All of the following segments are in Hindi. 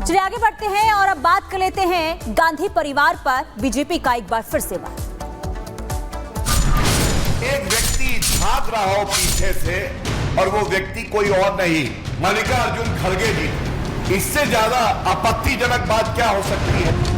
चलिए आगे बढ़ते हैं और अब बात कर लेते हैं गांधी परिवार पर बीजेपी का एक बार फिर से वार। एक व्यक्ति झांक रहा हो पीछे से और वो व्यक्ति कोई और नहीं मल्लिकार्जुन खड़गे जी। इससे ज्यादा आपत्तिजनक बात क्या हो सकती है?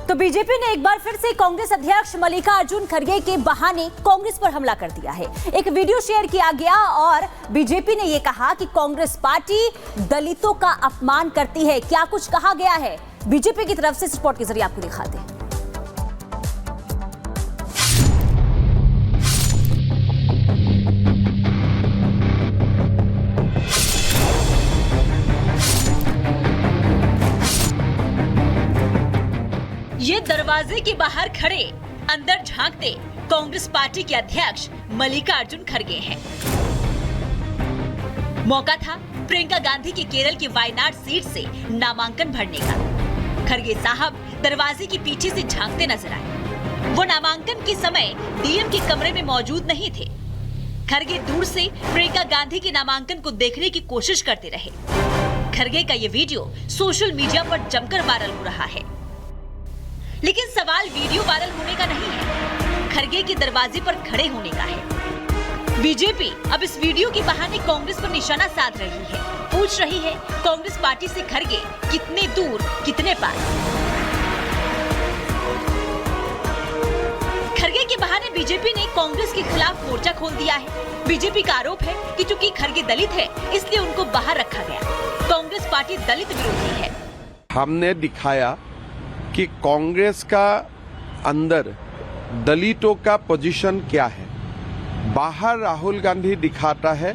तो बीजेपी ने एक बार फिर से कांग्रेस अध्यक्ष मल्लिकार्जुन खड़गे के बहाने कांग्रेस पर हमला कर दिया है। एक वीडियो शेयर किया गया और बीजेपी ने यह कहा कि कांग्रेस पार्टी दलितों का अपमान करती है। क्या कुछ कहा गया है बीजेपी की तरफ से, इस रिपोर्ट के जरिए आपको दिखाते हैं। ये दरवाजे के बाहर खड़े अंदर झांकते कांग्रेस पार्टी के अध्यक्ष मल्लिकार्जुन खड़गे हैं। मौका था प्रियंका गांधी की केरल की वायनाड सीट से नामांकन भरने का। खड़गे साहब दरवाजे के पीछे से झांकते नजर आए। वो नामांकन के समय डीएम के कमरे में मौजूद नहीं थे। खड़गे दूर से प्रियंका गांधी के नामांकन को देखने की कोशिश करते रहे। खड़गे का ये वीडियो सोशल मीडिया पर जमकर वायरल हो रहा है, लेकिन सवाल वीडियो वायरल होने का नहीं है, खड़गे के दरवाजे पर खड़े होने का है। बीजेपी अब इस वीडियो के बहाने कांग्रेस पर निशाना साध रही है। पूछ रही है कांग्रेस पार्टी से खड़गे कितने दूर कितने पार। खड़गे के बहाने बीजेपी ने कांग्रेस के खिलाफ मोर्चा खोल दिया है। बीजेपी का आरोप है कि चूंकि खड़गे दलित है इसलिए उनको बाहर रखा गया। कांग्रेस पार्टी दलित विरोधी है। हमने दिखाया कि कांग्रेस का अंदर दलितों का पोजीशन क्या है। बाहर राहुल गांधी दिखाता है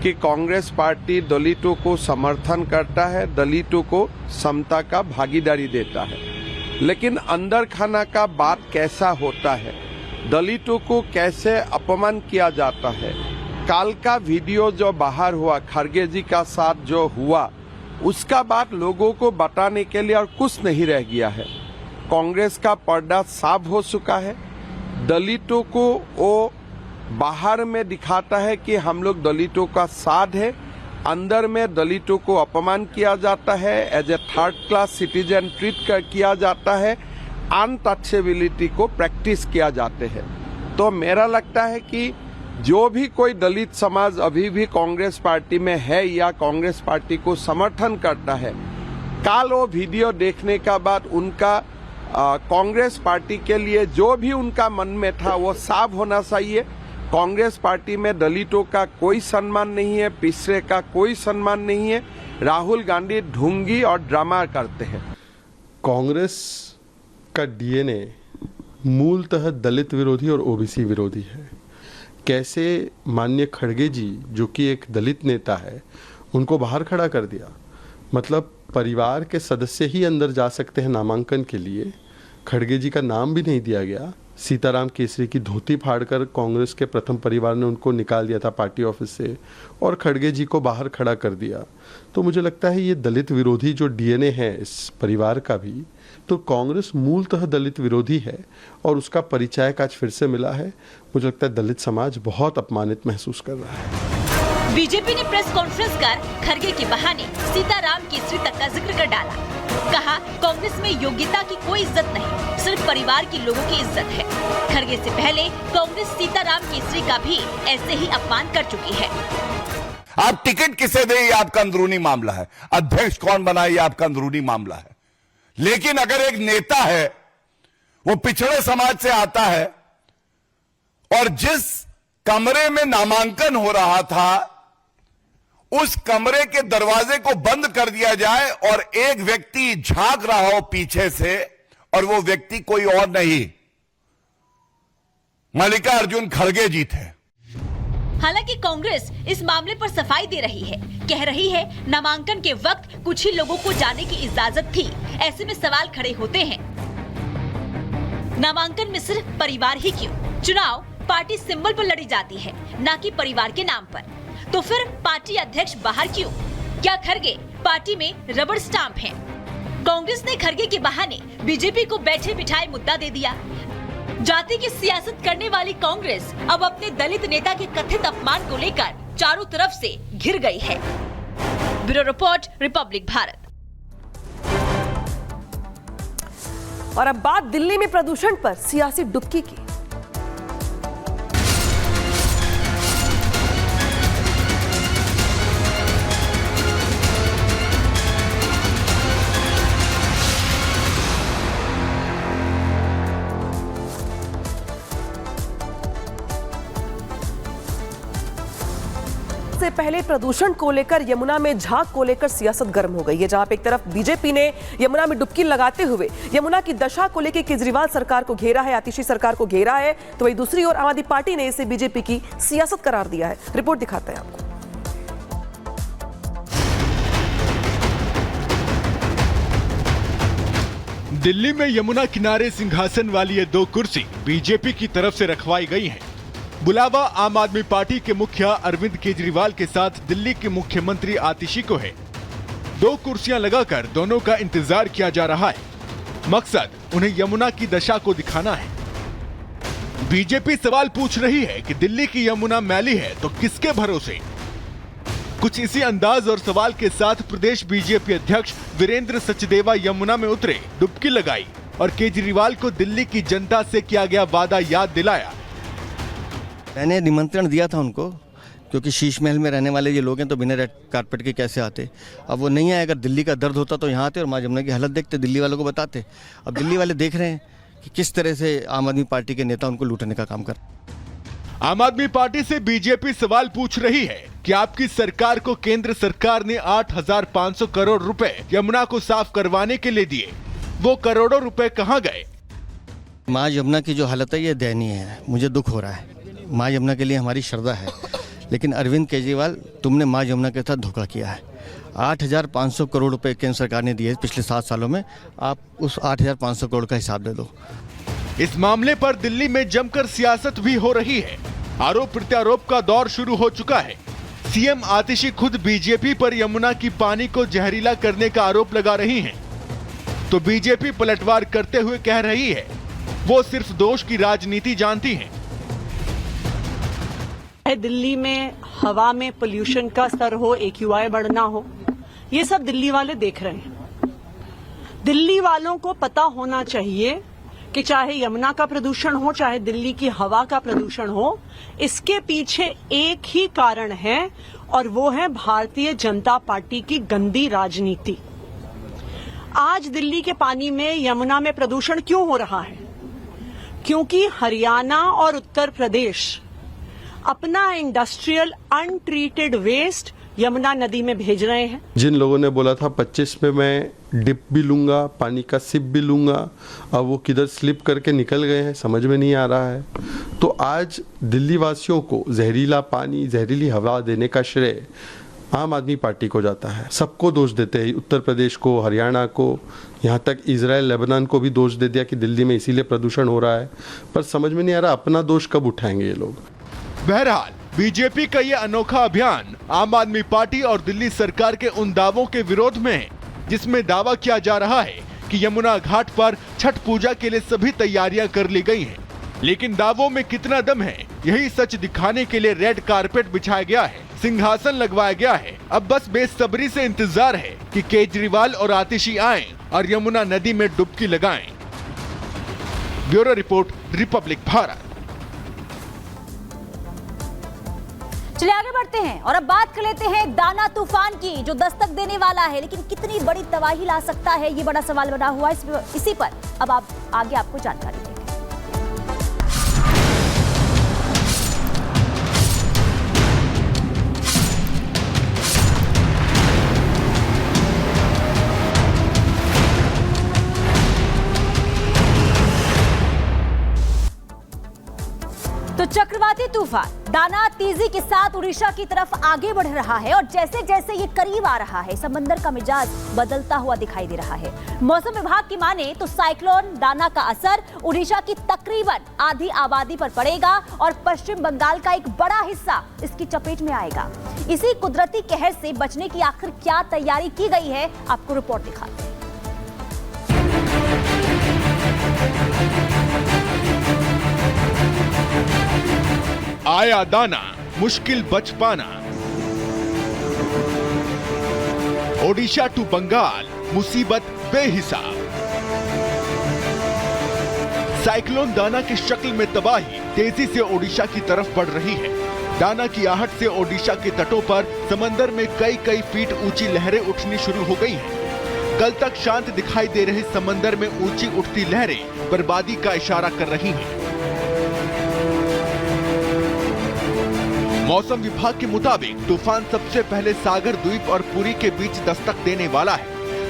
कि कांग्रेस पार्टी दलितों को समर्थन करता है, दलितों को समता का भागीदारी देता है, लेकिन अंदर खाना का बात कैसा होता है, दलितों को कैसे अपमान किया जाता है। काल का वीडियो जो बाहर हुआ खड़गे जी का साथ जो हुआ उसका बात लोगों को बताने के लिए और कुछ नहीं रह गया है। कांग्रेस का पर्दा साफ हो चुका है। दलितों को वो बाहर में दिखाता है कि हम लोग दलितों का साथ है, अंदर में दलितों को अपमान किया जाता है, as a third class citizen treat किया जाता है, अनटचेबिलिटी को प्रैक्टिस किया जाते हैं। तो मेरा लगता है कि जो भी कोई दलित समाज अभी भी कांग्रेस पार्टी में है या कांग्रेस पार्टी को समर्थन करता है, काल वो वीडियो देखने का बाद उनका कांग्रेस पार्टी के लिए जो भी उनका मन में था वो साफ होना चाहिए। कांग्रेस पार्टी में दलितों का कोई सम्मान नहीं है, पिछड़े का कोई सम्मान नहीं है। राहुल गांधी ढोंगी और ड्रामा करते हैं। कांग्रेस का डीएनए मूलतः दलित विरोधी और ओबीसी विरोधी है। कैसे माननीय खड़गे जी जो कि एक दलित नेता है उनको बाहर खड़ा कर दिया। मतलब परिवार के सदस्य ही अंदर जा सकते हैं नामांकन के लिए। खड़गे जी का नाम भी नहीं दिया गया। सीताराम केसरी की धोती फाड़कर कांग्रेस के प्रथम परिवार ने उनको निकाल दिया था पार्टी ऑफिस से और खड़गे जी को बाहर खड़ा कर दिया। तो मुझे लगता है ये दलित विरोधी जो डीएनए है इस परिवार का भी, तो कांग्रेस मूलतः दलित विरोधी है और उसका परिचय आज फिर से मिला है। मुझे लगता है दलित समाज बहुत अपमानित महसूस कर रहा है। बीजेपी ने प्रेस कॉन्फ्रेंस कर खड़गे के बहाने सीताराम केसरी तक का जिक्र कर डाला। कहा कांग्रेस में योग्यता की कोई इज्जत नहीं, सिर्फ परिवार के लोगों की इज्जत है। खड़गे से पहले कांग्रेस सीताराम केसरी का भी ऐसे ही अपमान कर चुकी है। आप टिकट किसे दें ये आपका अंदरूनी मामला है, अध्यक्ष कौन बनाए ये आपका अंदरूनी मामला है। लेकिन अगर एक नेता है वो पिछड़े समाज से आता है और जिस कमरे में नामांकन हो रहा था उस कमरे के दरवाजे को बंद कर दिया जाए और एक व्यक्ति झांक रहा हो पीछे से और वो व्यक्ति कोई और नहीं मल्लिकार्जुन खड़गे जी थे। हालांकि कांग्रेस इस मामले पर सफाई दे रही है। कह रही है नामांकन के वक्त कुछ ही लोगों को जाने की इजाजत थी। ऐसे में सवाल खड़े होते हैं, नामांकन में सिर्फ परिवार ही क्यों? चुनाव पार्टी सिंबल पर लड़ी जाती है, न कि परिवार के नाम पर। तो फिर पार्टी अध्यक्ष बाहर क्यों? क्या खड़गे पार्टी में रबड़ स्टाम्प हैं? कांग्रेस ने खड़गे के बहाने बीजेपी को बैठे बिठाए मुद्दा दे दिया। जाति की सियासत करने वाली कांग्रेस अब अपने दलित नेता के कथित अपमान को लेकर चारों तरफ से घिर गई है। Bureau report, Republic Bharat. और अब बात दिल्ली में प्रदूषण पर सियासी डुबकी की। से पहले प्रदूषण को लेकर यमुना में झाग को लेकर सियासत गर्म हो गई है, जहां पे एक तरफ बीजेपी ने यमुना में डुबकी लगाते हुए यमुना की दशा को लेकर केजरीवाल सरकार को घेरा है, आतिशी सरकार को घेरा है, तो वहीं दूसरी ओर आम आदमी पार्टी ने इसे बीजेपी की सियासत करार दिया है। रिपोर्ट दिखाते हैं आपको। दिल्ली में यमुना किनारे सिंहासन वाली ये 2 कुर्सी बीजेपी की तरफ से रखवाई गई हैं। बुलावा आम आदमी पार्टी के मुखिया अरविंद केजरीवाल के साथ दिल्ली के मुख्यमंत्री आतिशी को है। 2 कुर्सियां लगाकर दोनों का इंतजार किया जा रहा है। मकसद उन्हें यमुना की दशा को दिखाना है। बीजेपी सवाल पूछ रही है कि दिल्ली की यमुना मैली है तो किसके भरोसे। कुछ इसी अंदाज और सवाल के साथ प्रदेश बीजेपी अध्यक्ष वीरेंद्र सचदेवा यमुना में उतरे, डुबकी लगाई और केजरीवाल को दिल्ली की जनता से किया गया वादा याद दिलाया। मैंने निमंत्रण दिया था उनको, क्योंकि शीश महल में रहने वाले ये लोग हैं तो बिना रेड कारपेट के कैसे आते। अब वो नहीं आए। अगर दिल्ली का दर्द होता तो यहाँ आते और माँ जमुना की हालत देखते, दिल्ली वालों को बताते। अब दिल्ली वाले देख रहे हैं कि किस तरह से आम आदमी पार्टी के नेता उनको लूटने का काम कर। आम आदमी पार्टी से बीजेपी सवाल पूछ रही है कि आपकी सरकार को केंद्र सरकार ने 8,500 करोड़ रुपए यमुना को साफ करवाने के लिए दिए, वो करोड़ों रुपए कहाँ गए। माँ यमुना की जो हालत है ये दयनीय है। मुझे दुख हो रहा है। माँ यमुना के लिए हमारी श्रद्धा है, लेकिन अरविंद केजरीवाल तुमने माँ यमुना के साथ धोखा किया है। 8,500 करोड़ रुपए केंद्र सरकार ने दिए पिछले 7 सालों में, आप उस 8,500 करोड़ का हिसाब दे दो। इस मामले पर दिल्ली में जमकर सियासत भी हो रही है। आरोप प्रत्यारोप का दौर शुरू हो चुका है। सीएम आतिशी खुद बीजेपी पर यमुना की पानी को जहरीला करने का आरोप लगा रही हैं, तो बीजेपी पलटवार करते हुए कह रही है वो सिर्फ दोष की राजनीति जानती हैं। दिल्ली में हवा में पोल्यूशन का स्तर हो, AQI बढ़ना हो, ये सब दिल्ली वाले देख रहे हैं। दिल्ली वालों को पता होना चाहिए कि चाहे यमुना का प्रदूषण हो, चाहे दिल्ली की हवा का प्रदूषण हो, इसके पीछे एक ही कारण है और वो है भारतीय जनता पार्टी की गंदी राजनीति। आज दिल्ली के पानी में यमुना में प्रदूषण क्यों हो रहा है? क्योंकि हरियाणा और उत्तर प्रदेश अपना इंडस्ट्रियल अनट्रीटेड वेस्ट यमुना नदी में भेज रहे हैं। जिन लोगों ने बोला था 25 में मैं डिप भी लूंगा, पानी का सिप भी लूंगा, अब वो किधर स्लिप करके निकल गए हैं समझ में नहीं आ रहा है। तो आज दिल्ली वासियों को जहरीला पानी, जहरीली हवा देने का श्रेय आम आदमी पार्टी को जाता है। सबको दोष देते हैं, उत्तर प्रदेश को, हरियाणा को, यहाँ तक इजराइल, लेबनान को भी दोष दे दिया कि दिल्ली में इसीलिए प्रदूषण हो रहा है। पर समझ में नहीं आ रहा अपना दोष कब उठाएंगे ये लोग। बहरहाल बीजेपी का ये अनोखा अभियान आम आदमी पार्टी और दिल्ली सरकार के उन दावों के विरोध में है जिसमें दावा किया जा रहा है कि यमुना घाट पर छठ पूजा के लिए सभी तैयारियां कर ली गई हैं। लेकिन दावों में कितना दम है, यही सच दिखाने के लिए रेड कारपेट बिछाया गया है, सिंहासन लगवाया गया है। अब बस बेसब्री से इंतजार है कि केजरीवाल और आतिशी आएं और यमुना नदी में डुबकी लगाएं। Bureau report, Republic Bharat. चलिए आगे बढ़ते हैं और अब बात कर लेते हैं दाना तूफान की, जो दस्तक देने वाला है, लेकिन कितनी बड़ी तबाही ला सकता है, ये बड़ा सवाल बना हुआ है। इसी पर अब आप आगे आपको जानकारी देंगे। तो चक्रवाती तूफान दाना तेजी के साथ उड़ीसा की तरफ आगे बढ़ रहा है और जैसे जैसे ये करीब आ रहा है, समंदर का मिजाज बदलता हुआ दिखाई दे रहा है। मौसम विभाग की माने तो साइक्लोन दाना का असर उड़ीसा की तकरीबन आधी आबादी पर पड़ेगा और पश्चिम बंगाल का एक बड़ा हिस्सा इसकी चपेट में आएगा। इसी कुदरती कहर से बचने की आखिर क्या तैयारी की गई है, आपको रिपोर्ट दिखाते हैं। आया दाना मुश्किल बच पाना। ओडिशा टू बंगाल मुसीबत बेहिसाब। साइक्लोन दाना की शक्ल में तबाही तेजी से ओडिशा की तरफ बढ़ रही है। दाना की आहट से ओडिशा के तटों पर समंदर में कई फीट ऊंची लहरें उठनी शुरू हो गई हैं। कल तक शांत दिखाई दे रहे समंदर में ऊंची उठती लहरें बर्बादी का इशारा कर रही हैं। मौसम विभाग के मुताबिक तूफान सबसे पहले सागर द्वीप और पुरी के बीच दस्तक देने वाला है,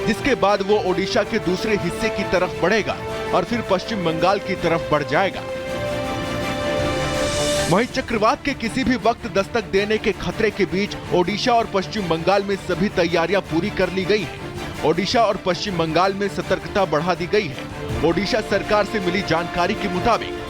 जिसके बाद वो ओडिशा के दूसरे हिस्से की तरफ बढ़ेगा और फिर पश्चिम बंगाल की तरफ बढ़ जाएगा। वहीं चक्रवात के किसी भी वक्त दस्तक देने के खतरे के बीच ओडिशा और पश्चिम बंगाल में सभी तैयारियां पूरी कर ली गई हैं। ओडिशा और पश्चिम बंगाल में सतर्कता बढ़ा दी गई है। ओडिशा सरकार से मिली जानकारी के मुताबिक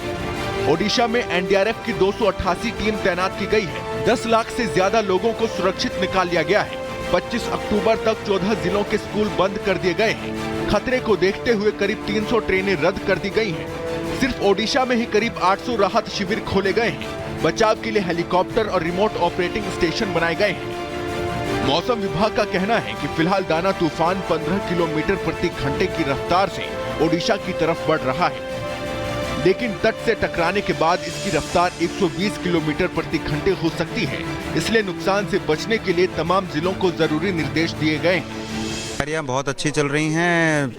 ओडिशा में एनडीआरएफ की 288 टीम तैनात की गई है। 10 लाख से ज्यादा लोगों को सुरक्षित निकाल लिया गया है। 25 अक्टूबर तक 14 जिलों के स्कूल बंद कर दिए गए हैं। खतरे को देखते हुए करीब 300 ट्रेनें रद्द कर दी गई हैं। सिर्फ ओडिशा में ही करीब 800 राहत शिविर खोले गए हैं। बचाव के लिए हेलीकॉप्टर और रिमोट ऑपरेटिंग स्टेशन बनाए गए हैं। मौसम विभाग का कहना है कि फिलहाल दाना तूफान 15 किलोमीटर प्रति घंटे की रफ्तार से ओडिशा की तरफ बढ़ रहा है, लेकिन तट से टकराने के बाद इसकी रफ्तार 120 किलोमीटर प्रति घंटे हो सकती है। इसलिए नुकसान से बचने के लिए तमाम जिलों को जरूरी निर्देश दिए गए हैं। तैयारियां बहुत अच्छी चल रही हैं।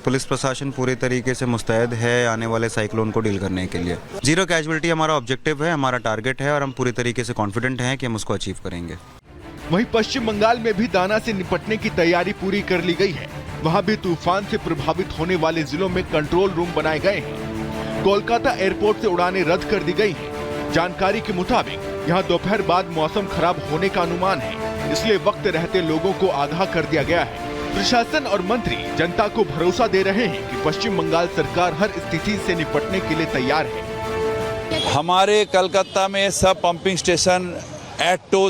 पुलिस प्रशासन पूरे तरीके से मुस्तैद है आने वाले साइक्लोन को डील करने के लिए। 0 कैजुअल्टी हमारा ऑब्जेक्टिव है, हमारा टारगेट है और हम पूरी तरीके से कॉन्फिडेंट हैं कि हम उसको अचीव करेंगे। वहीं पश्चिम बंगाल में भी दाना से निपटने की तैयारी पूरी कर ली गई है। वहां भी तूफान से प्रभावित होने वाले जिलों में कंट्रोल रूम बनाए गए हैं। कोलकाता एयरपोर्ट से उड़ानें रद्द कर दी गई हैं। जानकारी के मुताबिक यहां दोपहर बाद मौसम खराब होने का अनुमान है, इसलिए वक्त रहते लोगों को आगाह कर दिया गया है। प्रशासन और मंत्री जनता को भरोसा दे रहे हैं कि पश्चिम बंगाल सरकार हर स्थिति से निपटने के लिए तैयार है। हमारे कलकत्ता में सब पंपिंग स्टेशन एट टोज